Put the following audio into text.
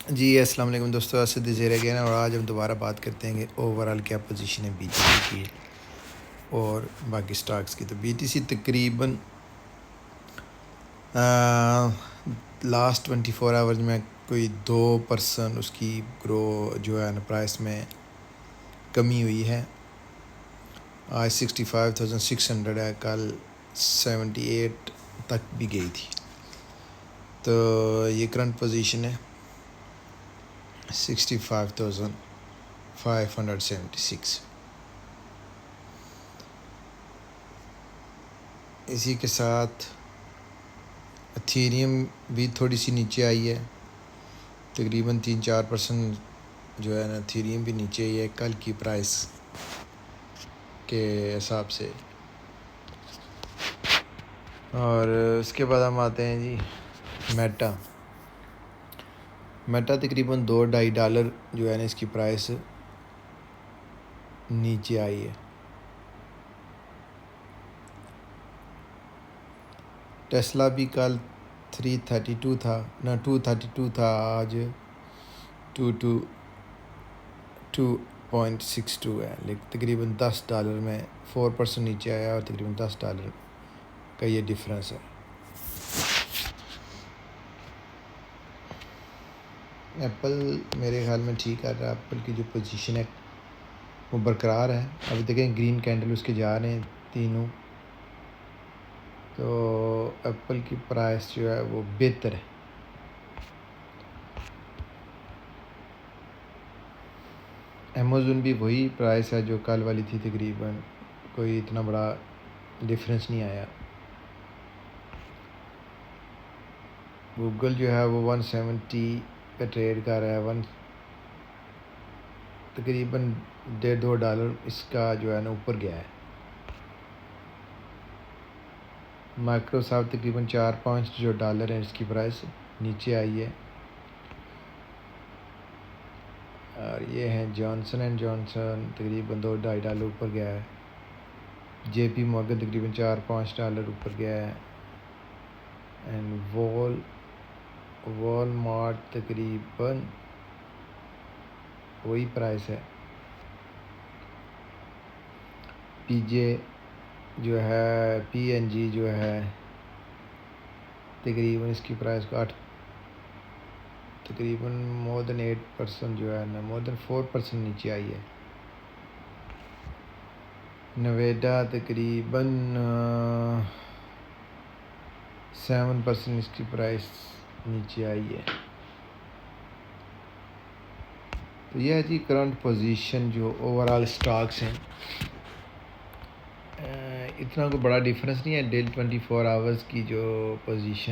جی السلام علیکم دوستو، اسد زیر گین اور آج ہم دوبارہ بات کرتے ہیں کہ اوور آل کیا پوزیشن ہے بی ٹی سی کی اور باقی سٹاکس کی. تو بی ٹی سی تقریباً لاسٹ 24 آورز میں کوئی 2% اس کی گرو جو ہے نا پرائس میں کمی ہوئی ہے. آج 65,600 ہے، کل 78 تک بھی گئی تھی. تو یہ کرنٹ پوزیشن ہے 65,576. اسی کے ساتھ ایتھیریم بھی تھوڑی سی نیچے آئی ہے، تقریباً 3-4% جو ہے نا ایتھیریم بھی نیچے آئی ہے کل کی پرائس کے حساب سے. اور اس کے بعد ہم آتے ہیں جی میٹا تقریباً $2-2.5 جو ہے نا اس کی پرائس نیچے آئی ہے. ٹیسلا بھی کل 332 تھا، 232 تھا، آج 2.62 ہے، لیکن تقریباً $10 میں 4% نیچے آیا اور تقریباً $10 کا یہ ڈفرینس ہے. ایپل میرے خیال میں ٹھیک کر رہا ہے، ایپل کی جو پوزیشن ہے وہ برقرار ہے. ابھی دیکھیں گرین کینڈل اس کے جا رہے ہیں تینوں، تو ایپل کی پرائس جو ہے وہ بہتر ہے. امیزون بھی وہی پرائس ہے جو کل والی تھی، تقریباً کوئی اتنا بڑا ڈفرینس نہیں آیا. گوگل جو ہے وہ 170 پہ ٹریڈ کر رہا ہے، تقریباً $1.5 اس کا جو ہے نا اوپر گیا ہے. مائکروسافٹ تقریباً $4-5 ہے، اس کی پرائس نیچے آئی ہے. اور یہ ہیں جانسن اینڈ جانسن، تقریباً $2-2.5 اوپر گیا ہے. جے پی مورگن تقریباً $4-5 اوپر گیا ہے. اینڈ وال مارٹ تقریباً وہی پرائس ہے. پی این جی جو ہے تقریباً اس کی پرائس کو تقریباً مور دین 8% جو ہے نا مور دین 4% نیچے آئی ہے. نویڈا تقریباً 7% اس کی پرائس نیچے آئی ہے. تو یہ ہے جی کرنٹ پوزیشن جو اوور آل سٹاکس ہیں. اتنا کوئی بڑا ڈیفرنس نہیں ہے ڈیل 24 آورز کی جو پوزیشن